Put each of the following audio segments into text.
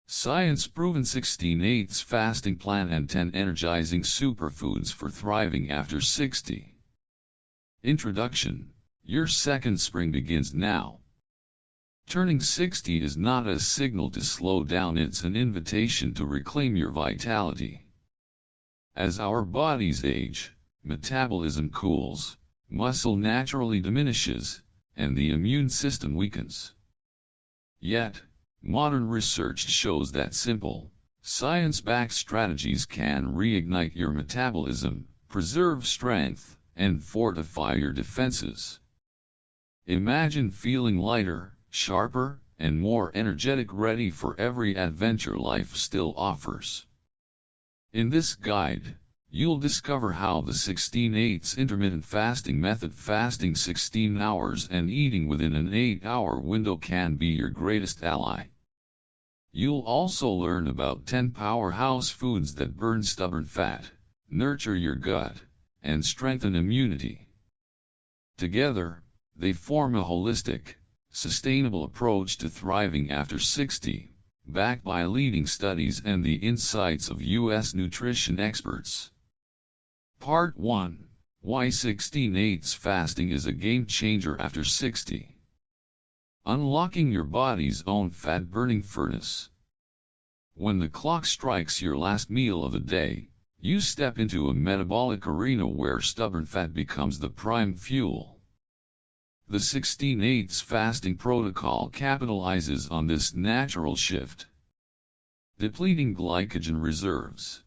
Science-proven 16/8 fasting plan and 10 energizing superfoods for thriving after 60. Introduction. Your second spring begins now. Turning 60 is not a signal to slow down, it's an invitation to reclaim your vitality. As our bodies age, metabolism cools, muscle naturally diminishes, and the immune system weakens. Yet, modern research shows that simple, science-backed strategies can reignite your metabolism, preserve strength, and fortify your defenses. Imagine feeling lighter, sharper, and more energetic, ready for every adventure life still offers. In this guide, you'll discover how the 16/8 intermittent fasting method, fasting 16 hours and eating within an 8-hour window, can be your greatest ally. You'll also learn about 10 powerhouse foods that burn stubborn fat, nurture your gut, and strengthen immunity. Together, they form a holistic, sustainable approach to thriving after 60, backed by leading studies and the insights of U.S. nutrition experts. Part 1. Why 16/8 fasting is a game changer after 60. Unlocking your body's own fat-burning furnace. When the clock strikes your last meal of the day, you step into a metabolic arena where stubborn fat becomes the prime fuel. The 16/8 fasting protocol capitalizes on this natural shift, depleting glycogen reserves.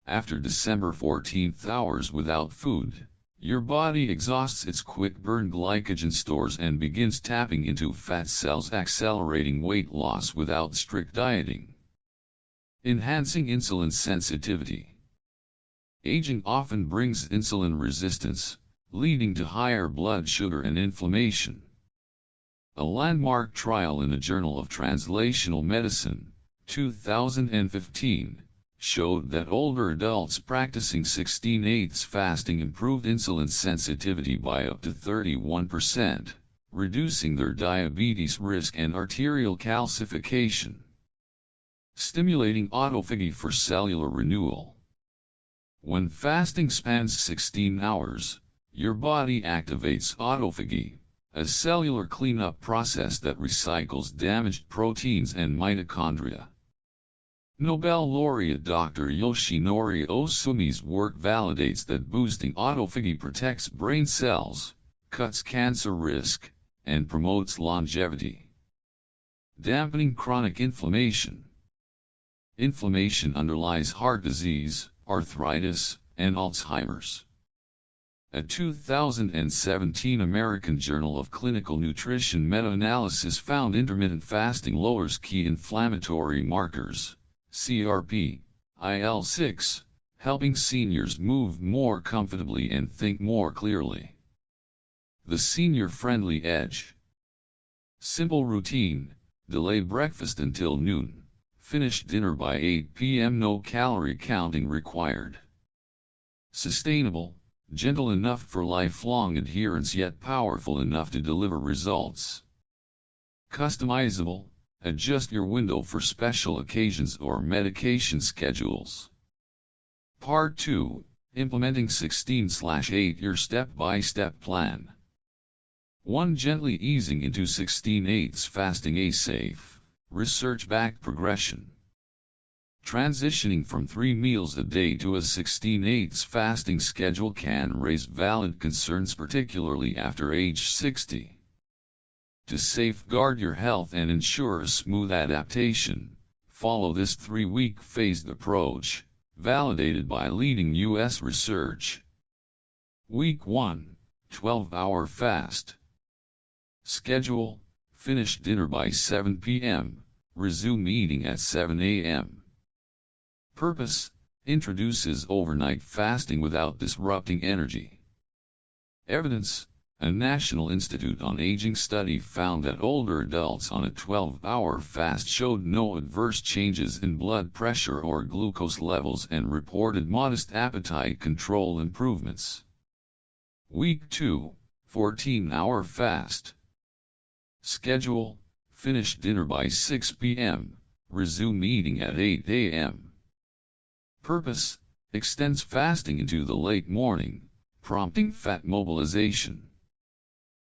After December 14th hours without food, your body exhausts its quick-burn glycogen stores and begins tapping into fat cells, accelerating weight loss without strict dieting. Enhancing insulin sensitivity. Aging often brings insulin resistance, leading to higher blood sugar and inflammation. A landmark trial in the Journal of Translational Medicine, 2015, showed that older adults practicing 16/8 fasting improved insulin sensitivity by up to 31%, reducing their diabetes risk and arterial calcification. Stimulating autophagy for cellular renewal. When fasting spans 16 hours, your body activates autophagy, a cellular cleanup process that recycles damaged proteins and mitochondria. Nobel laureate Dr. Yoshinori Osumi's work validates that boosting autophagy protects brain cells, cuts cancer risk, and promotes longevity. Dampening chronic inflammation. Inflammation underlies heart disease, arthritis, and Alzheimer's. A 2017 American Journal of Clinical Nutrition meta-analysis found intermittent fasting lowers key inflammatory markers, CRP, IL-6, helping seniors move more comfortably and think more clearly. The senior-friendly edge. Simple routine: delay breakfast until noon, finish dinner by 8 p.m. No calorie counting required. Sustainable: gentle enough for lifelong adherence yet powerful enough to deliver results. Customizable: adjust your window for special occasions or medication schedules. Part 2. Implementing 16/8 Your step-by-step plan. 1. Gently easing into 16/8 fasting. A safe, research-backed progression. Transitioning from 3 meals a day to a 16/8 fasting schedule can raise valid concerns, particularly after age 60. To safeguard your health and ensure a smooth adaptation, follow this 3-week phased approach, validated by leading U.S. research. Week 1. 12-hour fast. Schedule: finish dinner by 7 p.m., resume eating at 7 a.m. Purpose: introduces overnight fasting without disrupting energy. Evidence: a National Institute on Aging study found that older adults on a 12-hour fast showed no adverse changes in blood pressure or glucose levels and reported modest appetite control improvements. Week 2. 14-hour fast. Schedule: finish dinner by 6 p.m., resume eating at 8 a.m. Purpose: extends fasting into the late morning, prompting fat mobilization.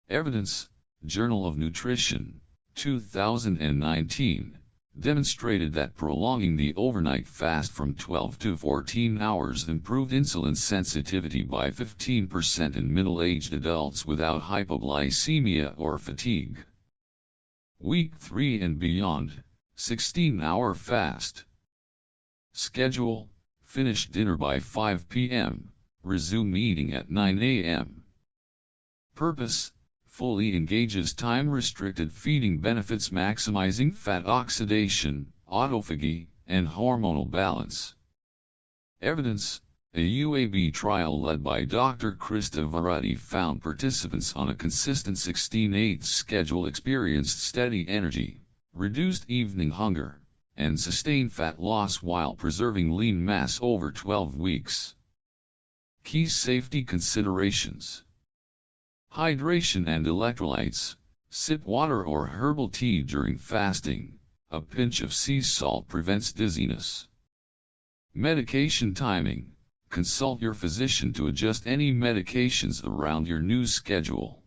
Evidence: Journal of Nutrition, 2019, demonstrated that prolonging the overnight fast from 12 to 14 hours improved insulin sensitivity by 15% in middle-aged adults without hypoglycemia or fatigue. Week 3 and beyond, 16-hour fast. Schedule: finish dinner by 5 p.m., resume eating at 9 a.m. Purpose: fully engages time-restricted feeding benefits maximizing fat oxidation, autophagy, and hormonal balance. Evidence: a UAB trial led by Dr. Krista Varutti found participants on a consistent 16/8 schedule experienced steady energy, reduced evening hunger, and sustained fat loss while preserving lean mass over 12 weeks. Key safety considerations: hydration and electrolytes. Sip water or herbal tea during fasting. A pinch of sea salt prevents dizziness. Medication timing. Consult your physician to adjust any medications around your new schedule.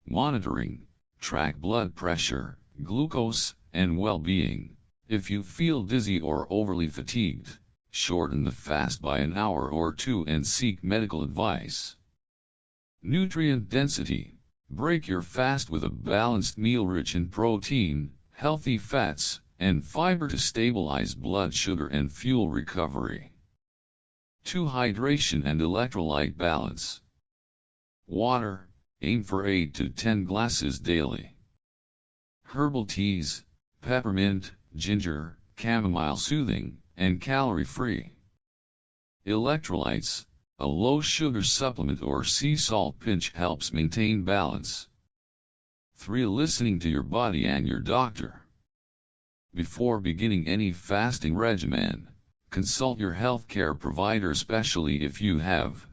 Monitoring. Track blood pressure, glucose, and well-being. If you feel dizzy or overly fatigued, shorten the fast by an hour or two and seek medical advice. Nutrient density. Break your fast with a balanced meal rich in protein, healthy fats, and fiber to stabilize blood sugar and fuel recovery. 2. Hydration and electrolyte balance. Water. Aim for 8 to 10 glasses daily. Herbal teas. Peppermint, ginger, chamomile soothing, and calorie-free. Electrolytes. A low-sugar supplement or sea salt pinch helps maintain balance. 3. Listening to your body and your doctor. Before beginning any fasting regimen, consult your healthcare provider, especially if you have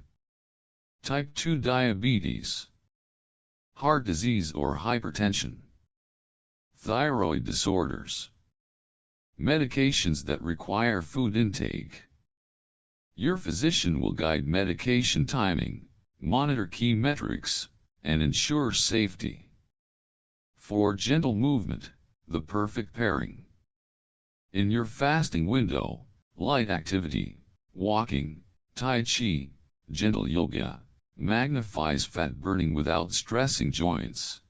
type 2 diabetes, heart disease or hypertension, thyroid disorders, medications that require food intake. Your physician will guide medication timing, monitor key metrics, and ensure safety. 4. Gentle movement, the perfect pairing. In your fasting window, light activity, walking, tai chi, gentle yoga, magnifies fat burning without stressing joints.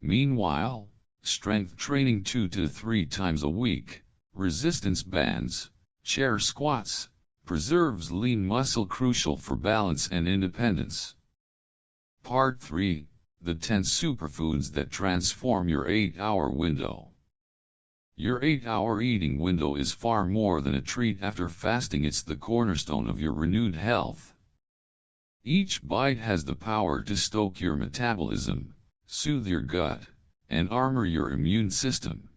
Meanwhile, strength training 2 to 3 times a week, resistance bands, chair squats, preserves lean muscle crucial for balance and independence. Part 3, the 10 superfoods that transform your 8-hour window. Your 8-hour eating window is far more than a treat after fasting, it's the cornerstone of your renewed health. Each bite has the power to stoke your metabolism, soothe your gut, and armor your immune system.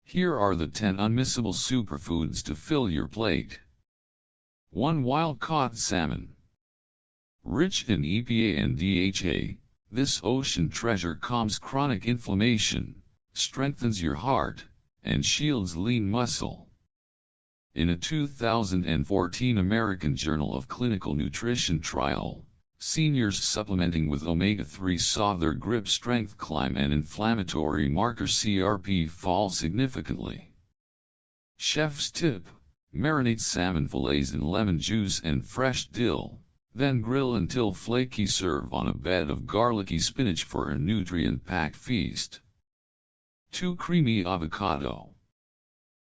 Here are the 10 unmissable superfoods to fill your plate. 1. Wild-caught salmon. Rich in EPA and DHA, this ocean treasure calms chronic inflammation, strengthens your heart, and shields lean muscle. In a 2014 American Journal of Clinical Nutrition trial, seniors supplementing with omega-3 saw their grip strength climb and inflammatory marker CRP fall significantly. Chef's tip: marinate salmon fillets in lemon juice and fresh dill, then grill until flaky. Serve on a bed of garlicky spinach for a nutrient-packed feast. 2. Creamy avocado.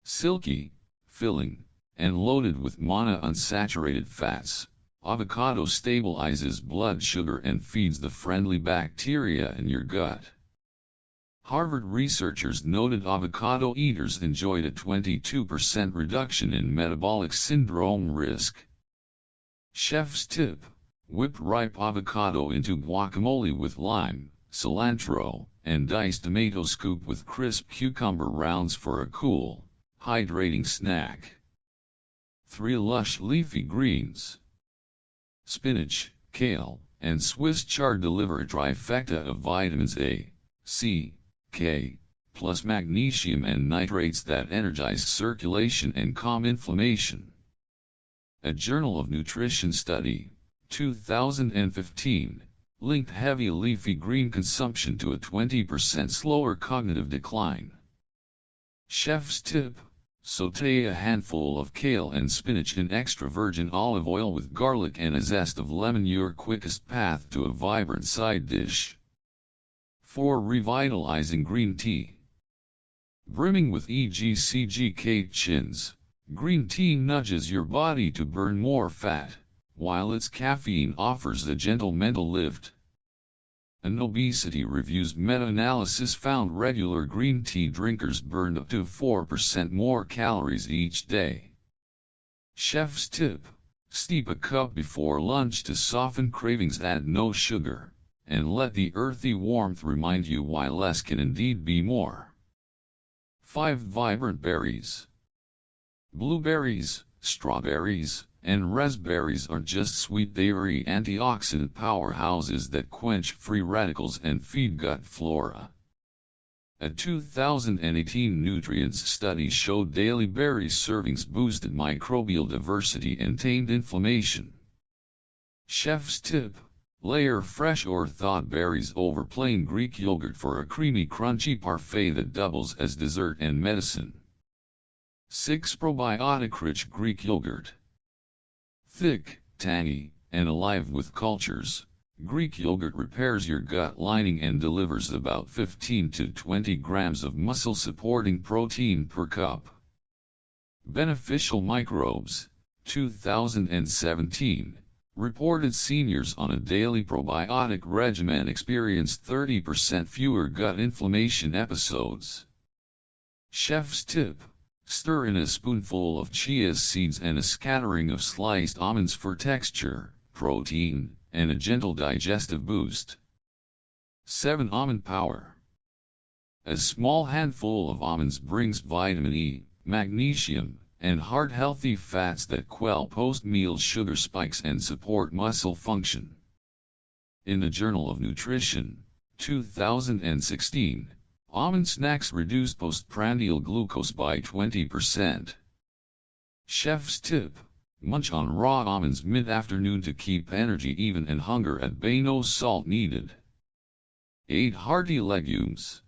Silky, filling, and loaded with monounsaturated fats, avocado stabilizes blood sugar and feeds the friendly bacteria in your gut. Harvard researchers noted avocado eaters enjoyed a 22% reduction in metabolic syndrome risk. Chef's tip: whip ripe avocado into guacamole with lime, cilantro, and diced tomato. Scoop with crisp cucumber rounds for a cool, hydrating snack. 3. Lush leafy greens. Spinach, kale, and Swiss chard deliver a trifecta of vitamins A, C, K, plus magnesium and nitrates that energize circulation and calm inflammation. A Journal of Nutrition study, 2015, linked heavy leafy green consumption to a 20% slower cognitive decline. Chef's tip: sauté a handful of kale and spinach in extra virgin olive oil with garlic and a zest of lemon, your quickest path to a vibrant side dish. 4. Revitalizing green tea. Brimming with catechins, green tea nudges your body to burn more fat, while its caffeine offers a gentle mental lift. An obesity review's meta-analysis found regular green tea drinkers burned up to 4% more calories each day. Chef's tip: steep a cup before lunch to soften cravings, add no sugar, and let the earthy warmth remind you why less can indeed be more. 5. Vibrant berries. Blueberries, strawberries, and raspberries are just sweet dairy antioxidant powerhouses that quench free radicals and feed gut flora. A 2018 nutrients study showed daily berry servings boosted microbial diversity and tamed inflammation. Chef's tip: layer fresh or thawed berries over plain Greek yogurt for a creamy, crunchy parfait that doubles as dessert and medicine. 6. Probiotic-rich Greek yogurt. Thick, tangy, and alive with cultures, Greek yogurt repairs your gut lining and delivers about 15 to 20 grams of muscle-supporting protein per cup. Beneficial microbes, 2017, reported seniors on a daily probiotic regimen experienced 30% fewer gut inflammation episodes. Chef's tip: stir in a spoonful of chia seeds and a scattering of sliced almonds for texture, protein, and a gentle digestive boost. 7. Almond power. A small handful of almonds brings vitamin E, magnesium, and heart-healthy fats that quell post-meal sugar spikes and support muscle function. In the Journal of Nutrition, 2016, almond snacks reduce postprandial glucose by 20%. Chef's tip: munch on raw almonds mid-afternoon to keep energy even and hunger at bay, no salt needed. 8. Hearty legumes.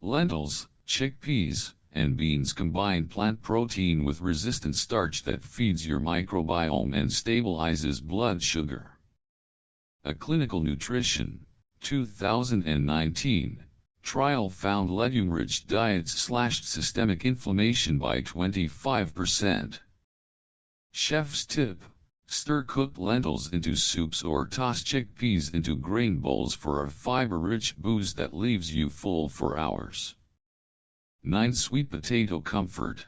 Lentils, chickpeas, and beans combine plant protein with resistant starch that feeds your microbiome and stabilizes blood sugar. A Clinical Nutrition, 2019, trial found legume-rich diets slashed systemic inflammation by 25%. Chef's tip: stir cooked lentils into soups or toss chickpeas into grain bowls for a fiber-rich boost that leaves you full for hours. 9. Sweet potato comfort.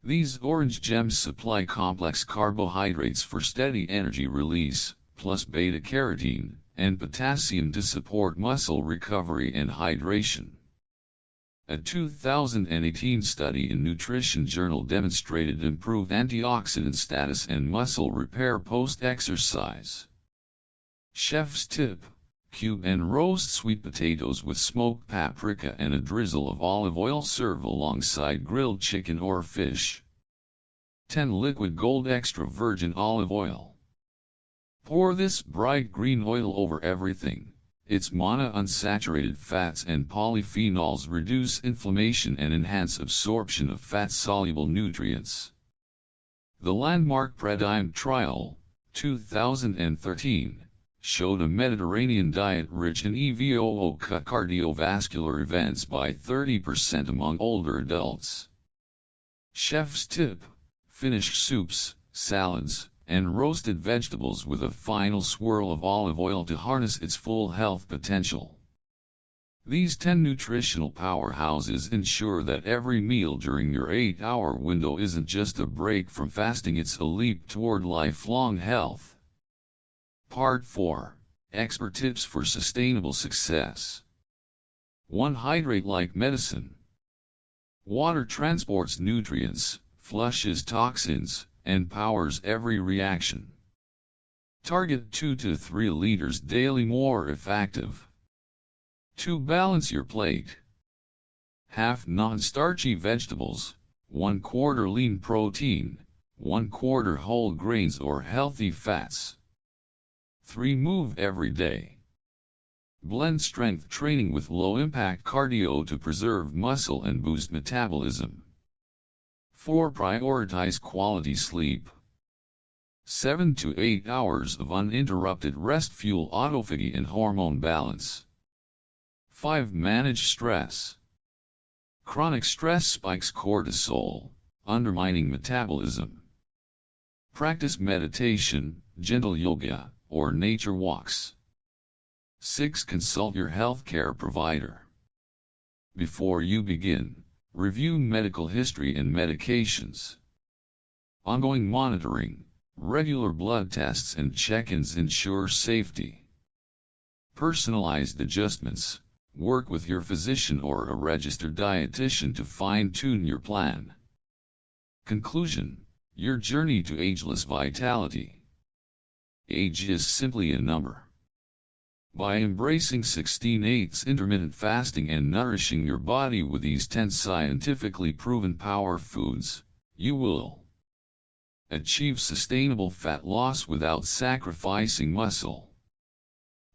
These orange gems supply complex carbohydrates for steady energy release, plus beta-carotene and potassium to support muscle recovery and hydration. A 2018 study in Nutrition Journal demonstrated improved antioxidant status and muscle repair post-exercise. Chef's tip: cube and roast sweet potatoes with smoked paprika and a drizzle of olive oil. Serve alongside grilled chicken or fish. 10. Liquid gold extra virgin olive oil. Pour this bright green oil over everything. Its monounsaturated fats and polyphenols reduce inflammation and enhance absorption of fat-soluble nutrients. The landmark PREDIME trial, 2013, showed a Mediterranean diet rich in EVOO cut cardiovascular events by 30% among older adults. Chef's tip: finish soups, salads, and roasted vegetables with a final swirl of olive oil to harness its full health potential. These 10 nutritional powerhouses ensure that every meal during your 8-hour window isn't just a break from fasting, it's a leap toward lifelong health. Part 4. Expert tips for sustainable success. 1. Hydrate like medicine. Water transports nutrients, flushes toxins, and powers every reaction. Target 2 to 3 liters daily, more effective. 2. Balance your plate. half non-starchy vegetables, 1/4 lean protein, 1/4 whole grains or healthy fats. 3. Move every day. Blend strength training with low-impact cardio to preserve muscle and boost metabolism. 4. Prioritize quality sleep. 7 to 8 hours of uninterrupted rest fuel autophagy and hormone balance. 5. Manage stress. Chronic stress spikes cortisol, undermining metabolism. Practice meditation, gentle yoga, or nature walks. 6. Consult your healthcare provider. Before you begin, review medical history and medications. Ongoing monitoring, regular blood tests and check-ins ensure safety. Personalized adjustments. Work with your physician or a registered dietitian to fine-tune your plan. Conclusion: your journey to ageless vitality. Age is simply a number. By embracing 16/8 intermittent fasting and nourishing your body with these 10 scientifically proven power foods, you will achieve sustainable fat loss without sacrificing muscle.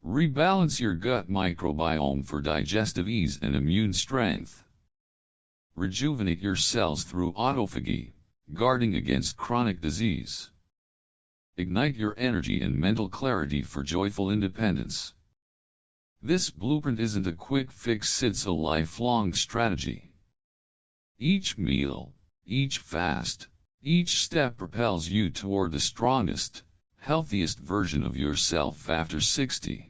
Rebalance your gut microbiome for digestive ease and immune strength. Rejuvenate your cells through autophagy, guarding against chronic disease. Ignite your energy and mental clarity for joyful independence. This blueprint isn't a quick fix, it's a lifelong strategy. Each meal, each fast, each step propels you toward the strongest, healthiest version of yourself after 60.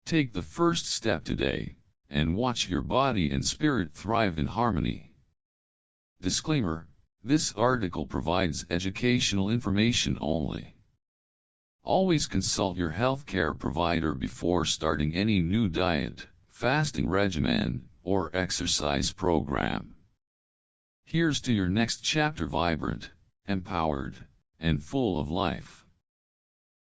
Take the first step today, and watch your body and spirit thrive in harmony. Disclaimer: this article provides educational information only. Always consult your healthcare provider before starting any new diet, fasting regimen, or exercise program. Here's to your next chapter vibrant, empowered, and full of life.